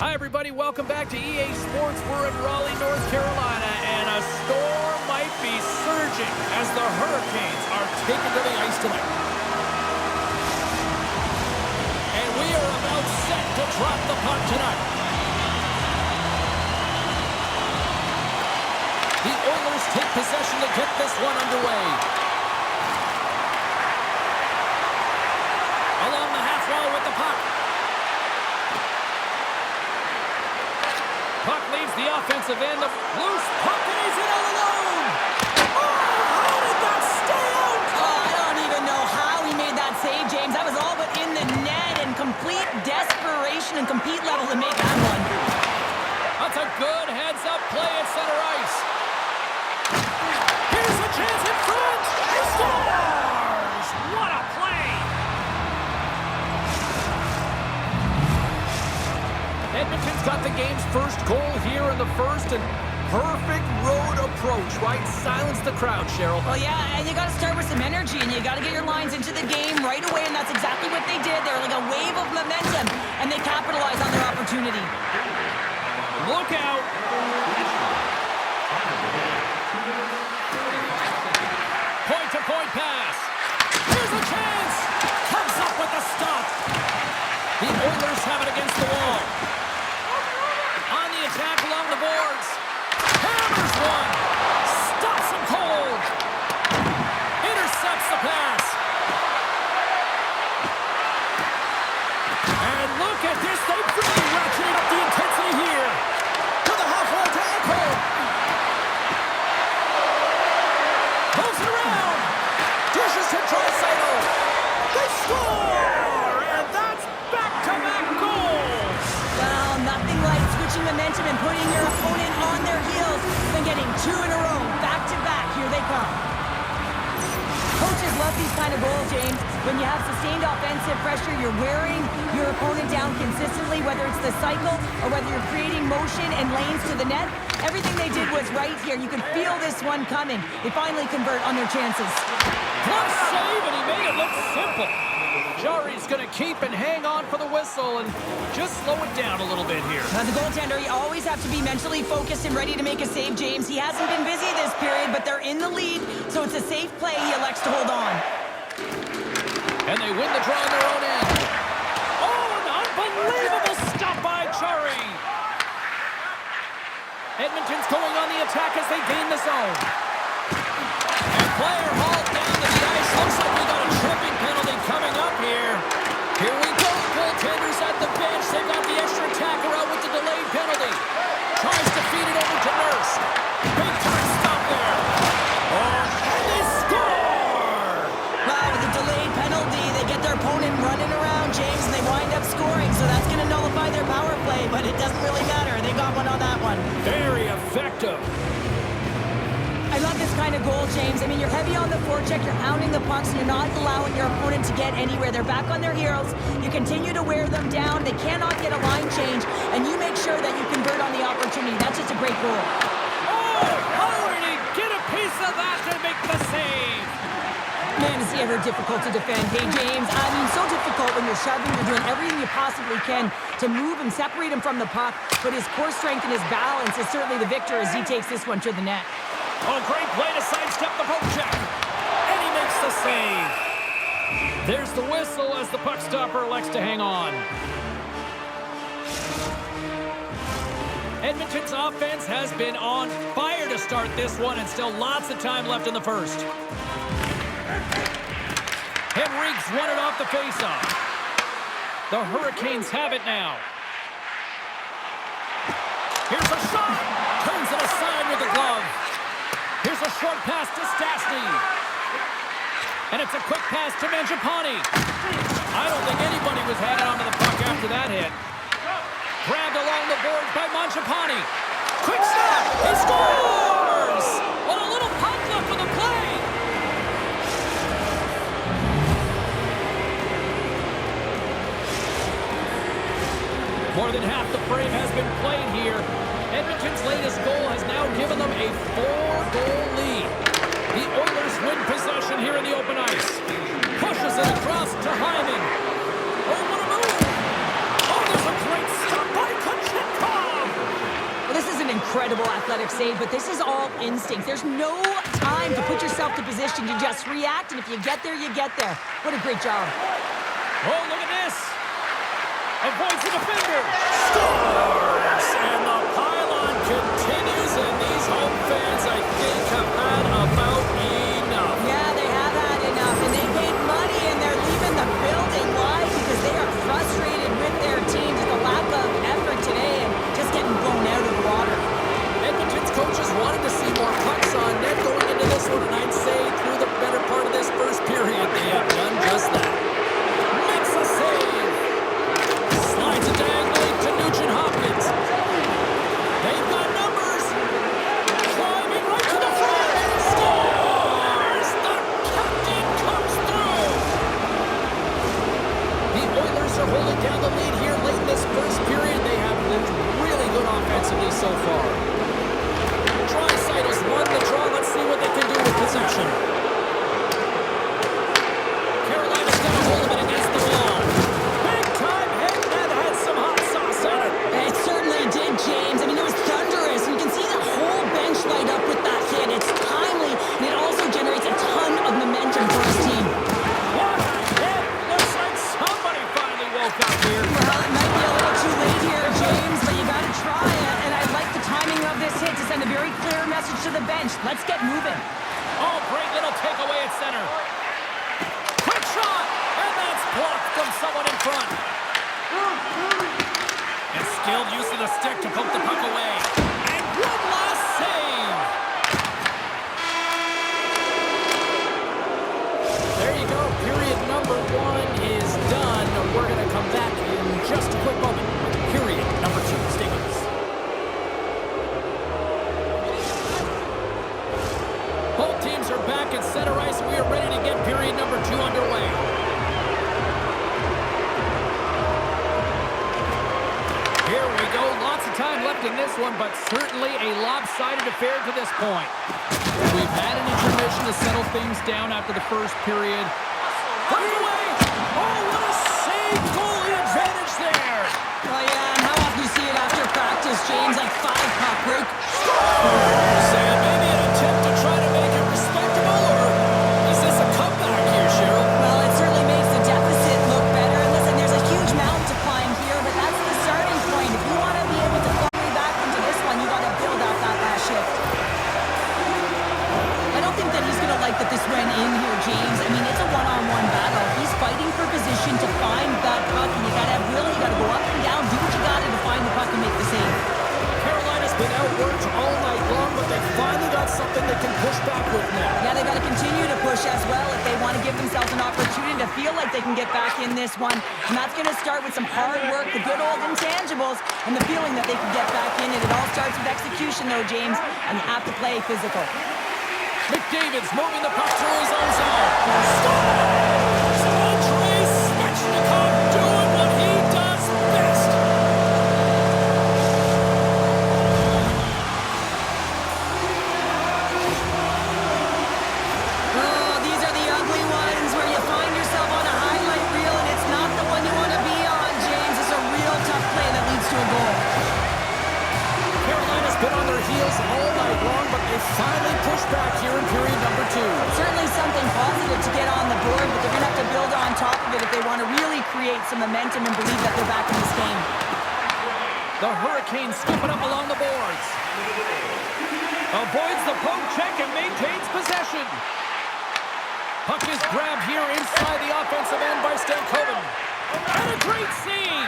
Hi, everybody. Welcome back to EA Sports. We're in Raleigh, North Carolina, and a storm might be surging as the Hurricanes are taken to the ice tonight. And we are about set to drop the puck tonight. The Oilers take possession to get this one underway. Along the half wall with the puck. Puck leaves the offensive end. The loose puck, and he's in all alone. Oh, how did that stay out? Oh, I don't even know how he made that save, James. That was all but in the net, and complete desperation and compete level to make that one. That's a good heads-up play at center ice. Here's a chance in front. He scores! What a play! Edmonton's got the game's first goal here in the first, and perfect road approach, right? Silence the crowd, Cheryl. Well, yeah, and you got to start with some energy, and you got to get your lines into the game right away, and that's exactly what they did. They were like a wave of momentum, and they capitalized on their opportunity. Look out! Point-to-point pass. Here's a chance! Comes up with the stop. The Oilers have it against the wall. On the attack along the boards. Hammers one. Stops him cold. Intercepts the pass. And look at this. They've really ratcheted up the intensity here. To the half-wall tackle. Moves it around. Dishes to Draisaitl. They score! And that's back-to-back goals. Well, nothing like switching momentum and putting your opponent on their heels than getting two in a row, back-to-back. Here they come. Coaches love these kind of goals, James. When you have sustained offensive pressure, you're wearing your opponent down consistently, whether it's the cycle or whether you're creating motion and lanes to the net. Everything they did was right here. You can feel this one coming. They finally convert on their chances. Glove save, and he made it look simple. Jari's going to keep and hang on for the whistle and just slow it down a little bit here. As a goaltender, you always have to be mentally focused and ready to make a save, James. He hasn't been busy this period, but they're in the lead, so it's a safe play. He elects to hold on. And they win the draw on their own end. Oh, an unbelievable stop by Jari. Edmonton's going on the attack as they gain the zone. And player hauled down to the ice. Looks like we got a tripping penalty coming up here. Here we go. Goaltenders at the bench. They've got the extra attacker out with the delayed penalty. Tries to feed it over to Nurse. Big time stop there. Oh, and they score! Wow, with the delayed penalty, they get their opponent running around, James, and they wind up scoring. So that's going to nullify their power play, but it doesn't really matter. They got one on that one. Very effective. I love this kind of goal, James. I mean, you're heavy on the forecheck, you're hounding the pucks, and you're not allowing your opponent to get anywhere. They're back on their heels. You continue to wear them down. They cannot get a line change, and you make sure that you convert on the opportunity. That's just a great goal. Oh, how did he get a piece of that to make the save? Man, is he ever difficult to defend. Hey, James, I mean, so difficult when you're shoving, you're doing everything you possibly can to move him, separate him from the puck, but his core strength and his balance is certainly the victor as he takes this one to the net. Oh, great play to sidestep the poke check. And he makes the save. There's the whistle as the puck stopper elects to hang on. Edmonton's offense has been on fire to start this one, and still lots of time left in the first. Henrique's won it off the faceoff. The Hurricanes have it now. Here's a shot. Turns it aside with the glove. Here's a short pass to Stastny. And it's a quick pass to Mangiapane. I don't think anybody was hanging onto the puck after that hit. Grabbed along the boards by Mangiapane. Quick stop. He scores! What a little puck luck for the play. More than half the frame has been played here. Edmonton's latest goal has now given them a 4-goal lead. The Oilers win possession here in the open ice. Pushes it across to Hyman. Oh, what a move! Oh, there's a great stop by Kachuk! athletic save, but this is all instinct. There's no time to put yourself to position. You just react, and if you get there, you get there. What a great job. Oh, look at this. Avoids the defender. Scores! And the pylon continues, and these home fans, I think, have had about enough. Yeah, they have had enough, and they paid money, and they're leaving the building. Why? Because they are frustrated with their team, just the lack of effort today, and just getting blown out of the water. Edmonton's coaches wanted to see more pucks on net going into this one, and I'd say through the better part of this first period, they have done just that. Makes a save. Slides it diagonally to Nugent-Hopkins. They've got numbers. Climbing right to the front. Scores! The captain comes through. The Oilers are holding down the lead here late in this first period. They have looked really good offensively so far. Draisaitl won the draw. Let's see what they can do with possession. Carolina's got a hold of it against the wall. Big time hit that had some hot sauce on it. It certainly did, James. I mean, it was thunderous. You can see the whole bench light up with that hit. It's timely, and it also generates a ton of momentum for his team. What a hit! Looks like somebody finally woke up here. Well, it might be a little too late here, James, but you got to try it. And I like the timing of this hit to send a very clear message to the bench. Let's get moving. Oh, great little takeaway at center. Quick shot! And that's blocked from someone in front. And skilled use of the stick to poke the puck away. And one last save! There you go. Period number 1 is done. We're going to come back in just a quick moment. Period number 2. Stay with us. Both teams are back at center ice. We are ready to get period number 2 underway. Here we go. Lots of time left in this one, but certainly a lopsided affair to this point. We've had an intermission to settle things down after the first period. Put it away! Oh, what a save! Goalie advantage there! Oh, yeah, and how often do you see it after practice, James? Like 5 puck break. Say maybe an attempt to try to make it respectable, or is this a comeback here, Cheryl? Well, it certainly makes the deficit look better. And listen, there's a huge mountain to climb here, but that's the starting point. If you want to be able to claw way back into this one, you got to build off that last shift. I don't think that he's going to like that this went in here, James. I mean, it's a one-on-one battle. He's fighting for position to find that puck, and you got to have will. You got to go up and down, do what you got to find the puck and make the save. Carolina's been outworked all night long, but they finally got something they can push back with now. Yeah, they got to continue to push as well if they want to give themselves an opportunity to feel like they can get back in this one. And that's going to start with some hard work, the good old intangibles, and the feeling that they can get back in. And it all starts with execution, though, James, and you have to play physical. McDavid's moving the puck through his own zone. Scores! Andrei Svechnikov doing what he does best. Oh, these are the ugly ones where you find yourself on a highlight reel, and it's not the one you want to be on, James. It's a real tough play that leads to a goal. Carolina's been on their heels all night long, but they finally pushed back here in period number 2. Certainly something positive to get on the board, but they're going to have to build on top of it if they want to really create some momentum and believe that they're back in this game. The Hurricanes scooping up along the boards. Avoids the poke check and maintains possession. Puck is grabbed here inside the offensive end by Stankoven. And a great save!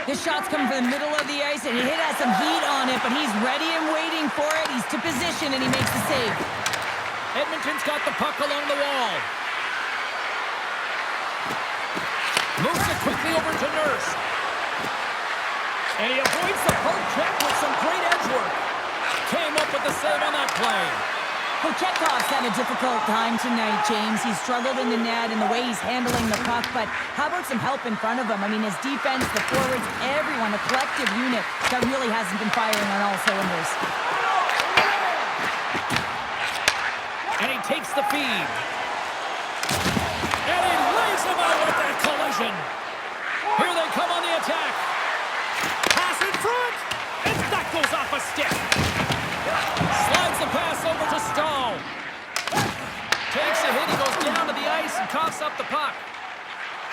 His shot's coming from the middle of the ice, and he has some heat on it, but he's ready and waiting for it. He's to position, and he makes the save. Edmonton's got the puck along the wall. Moves it quickly over to Nurse. And he avoids the poke check with some great edge work. Came up with the save on that play. Kochetkov's had a difficult time tonight, James. He's struggled in the net and the way he's handling the puck, but how about some help in front of him? I mean, his defense, the forwards, everyone, a collective unit that really hasn't been firing on all cylinders. And he takes the feed. And he lays him out with that collision. Here they come on the attack. Pass in front. And that goes off a stick. and coughs up the puck.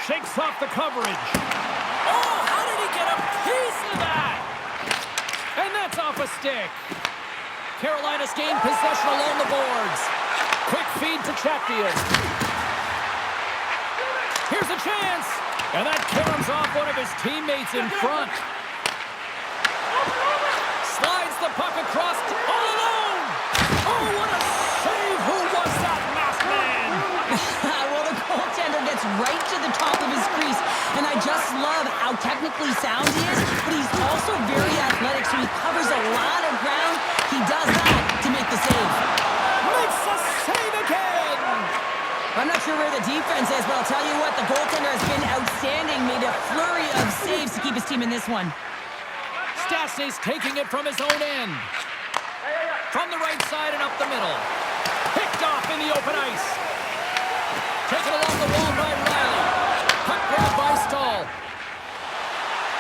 Shakes off the coverage. Oh, how did he get a piece of that? And that's off a stick. Carolina's gained possession along the boards. Quick feed to Chatfield. Here's a chance. And that caroms off one of his teammates in front. Slides the puck across all alone. Oh, what a save. Who was that masked man? Well, the goaltender gets right to the top of his crease, and I just love how technically sound he is, but he's also very athletic, so he covers a lot of ground. He does that to make the save. Makes a save again. I'm not sure where the defense is, but I'll tell you what, the goaltender has been outstanding, made a flurry of saves to keep his team in this one. Stastny's taking it from his own end. From the right side and up the middle. Picked off in the open ice. Taken along the wall by Riley. Puck grabbed by Stahl.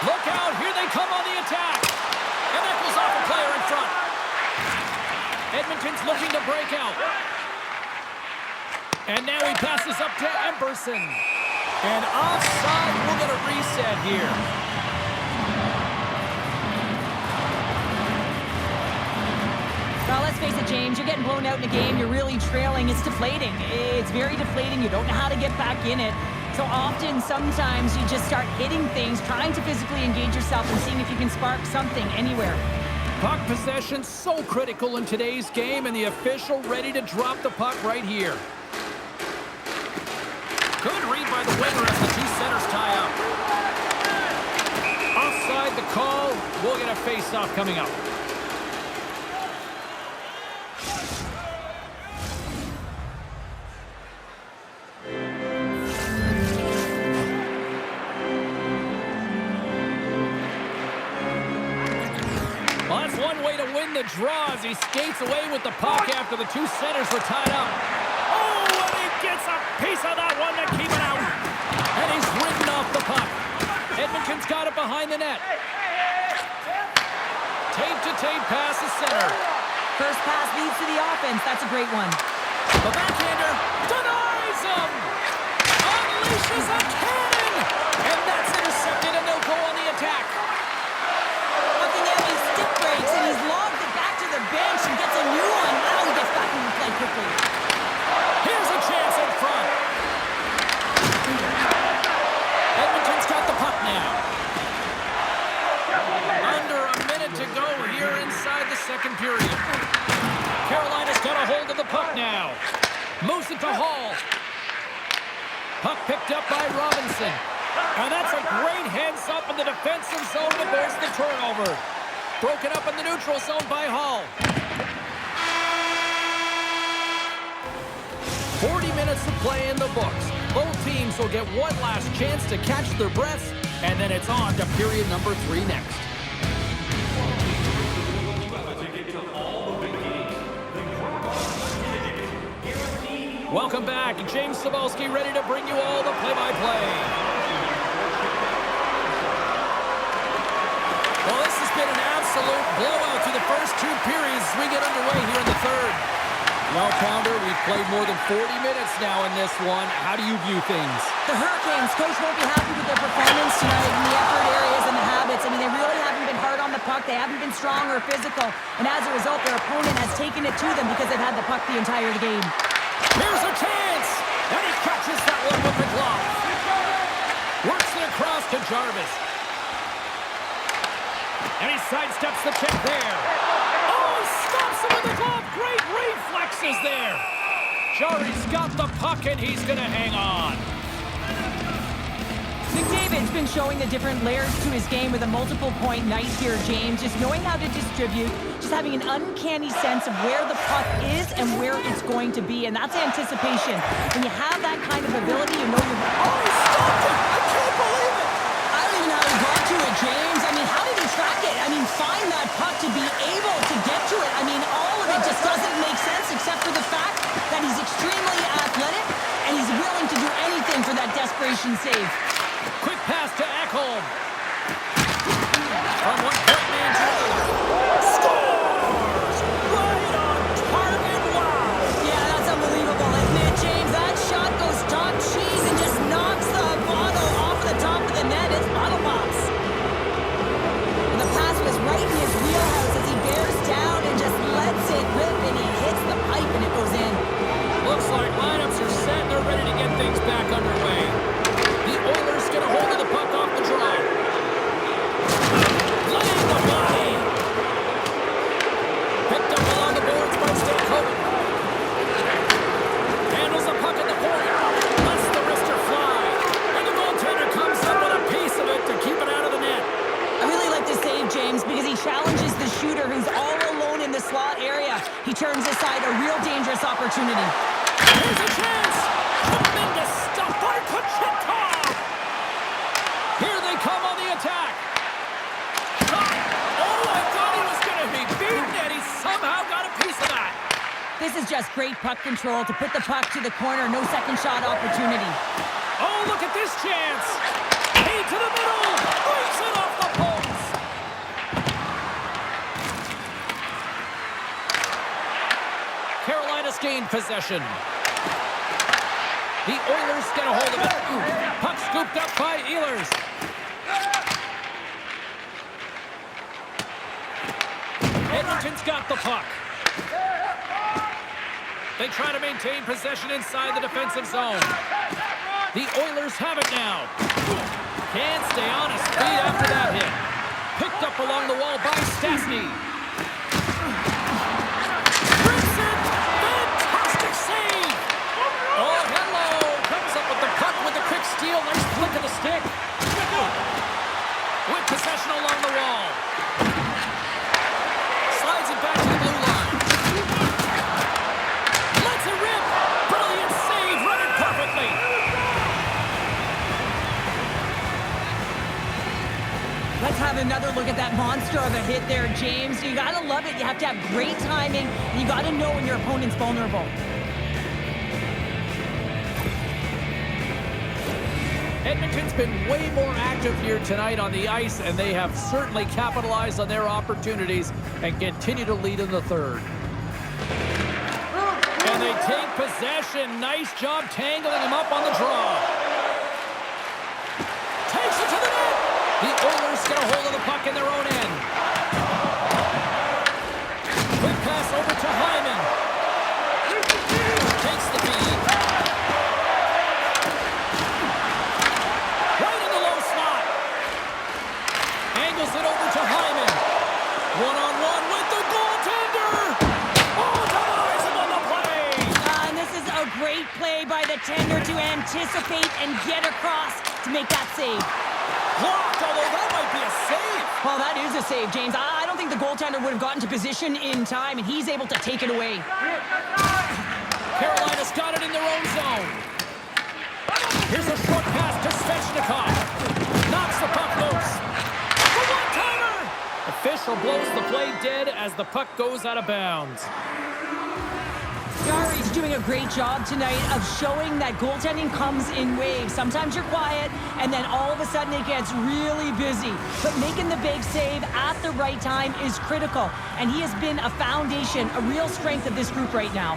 Look out, here they come on the attack. And that goes off a player in front. Edmonton's looking to break out. And now he passes up to Emberson. And offside, we'll get a reset here. Well, let's face it, James, you're getting blown out in a game, you're really trailing. It's deflating. It's very deflating. You don't know how to get back in it. So often, sometimes, you just start hitting things, trying to physically engage yourself and seeing if you can spark something anywhere. Puck possession so critical in today's game, and the official ready to drop the puck right here. Good read by the winger as the two centers tie up. Offside the call. We'll get a face-off coming up. Well, that's one way to win the draw as he skates away with the puck after the two centers were tied up. Oh, and he gets a piece of that one to keep it out. And he's ridden off the puck. Edmonton's got it behind the net. Tape-to-tape pass to center. First pass leads to the offense. That's a great one. The backhander denies him. Unleashes a cannon. And that's intercepted, and they'll go on the attack. Looking at his stick breaks, and he's logged it back to the bench and gets a new one. Now he gets back into play quickly. Here's a chance in front. Edmonton's got the puck now. Under a minute to go here inside the second period. Carolina's got a hold of the puck now. Moves it to Hall. Puck picked up by Robinson. And that's a great heads-up in the defensive zone to force the turnover. Broken up in the neutral zone by Hall. 40 minutes to play in the books. Both teams will get one last chance to catch their breaths, and then it's on to period number 3 next. Welcome back. James Cybulski ready to bring you all the play-by-play. Well, this has been an absolute blowout through the first 2 periods as we get underway here in the third. Well, Pounder, we've played more than 40 minutes now in this one. How do you view things? The Hurricanes, coach won't be happy with their performance tonight in the effort areas and the habits. I mean, they really haven't been hard on the puck. They haven't been strong or physical. And as a result, their opponent has taken it to them because they've had the puck the entire game. Here's a chance! And he catches that one with the glove. Works it across to Jarvis. And he sidesteps the check there. Oh, he stops him with the glove. Great reflexes there. Jarry's got the puck, and he's going to hang on. McDavid's been showing the different layers to his game with a multiple-point night here, James. Just knowing how to distribute, just having an uncanny sense of where the puck is and where it's going to be, and that's anticipation. When you have that kind of ability, you know you're... Oh, he stopped it! I can't believe it! I don't even know how he got to it, James. I mean, how did he track it? I mean, find that puck to be able to get to it. I mean, all of it just doesn't make sense except for the fact that he's extremely athletic and he's willing to do anything for that desperation save. Quick pass to Ekholm. From one point man to another. Scores! Right on target. Wow! Yeah, that's unbelievable, isn't it, James? That shot goes top He turns aside a real dangerous opportunity. Here's a chance! Tremendous stuff by Kacheta! Here they come on the attack. Shot! Oh, I thought he was going to be beaten, and he somehow got a piece of that. This is just great puck control to put the puck to the corner. No second shot opportunity. Oh, look at this chance! Feed to the middle! Breaks it off the post! Carolina's gained possession. The Oilers get a hold of it. Puck scooped up by Ehlers. Edmonton's got the puck. They try to maintain possession inside the defensive zone. The Oilers have it now. Can't stay on his feet after that hit. Picked up along the wall by Stastny. Rips it! Fantastic save! Oh, hello! Comes up with the puck with a quick steal. Nice flick of the stick. With possession along the wall. Slides it back to the blue line. Lets it rip! Brilliant save! Run it perfectly! Let's have another look at that monster of a hit there, James. You gotta love it. You have to have great timing. You gotta know when your opponent's vulnerable. Edmonton's been way more active here tonight on the ice, and they have certainly capitalized on their opportunities and continue to lead in the third. And they take possession. Nice job tangling him up on the draw. Takes it to the net. The Oilers get a hold of the puck in their own end. Quick pass over to Hyman. Takes the feed. Right in the low slot. Angles it over to Hyman. One-on-one with the goaltender. Oh, denies him on the play. And this is a great play by the tender to anticipate and get across to make that save. Blocked, although that might be a save. Well, that is a save, James. I don't think the goaltender would have gotten to position in time, and he's able to take it away. Carolina's got it in their own zone. Here's a short pass to Svechnikov. Knocks the puck loose. The one-timer! Official blows the play dead as the puck goes out of bounds. Yari's doing a great job tonight of showing that goaltending comes in waves. Sometimes you're quiet, and then all of a sudden it gets really busy. But making the big save at the right time is critical, and he has been a foundation, a real strength of this group right now.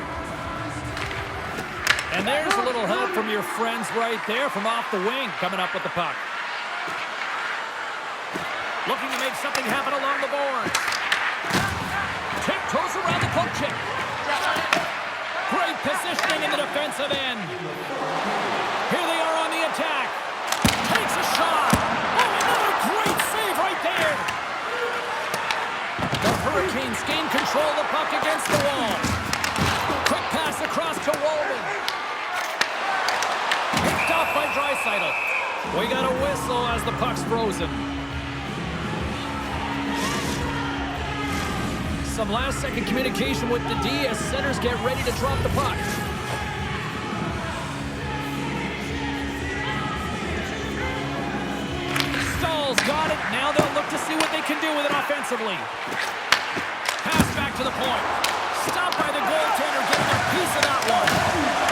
And there's a little help from your friends right there from off the wing, coming up with the puck. Looking to make something happen along the boards. Tiptoes around the poke check. Great positioning in the defensive end. Here they are on the attack. Takes a shot. Oh, another great save right there. The Hurricanes gain control of the puck against the wall. Quick pass across to Walden. Picked off by Draisaitl. We got a whistle as the puck's frozen. Some last-second communication with the D as centers get ready to drop the puck. Stahl's got it. Now they'll look to see what they can do with it offensively. Pass back to the point. Stopped by the goaltender, getting a piece of that one.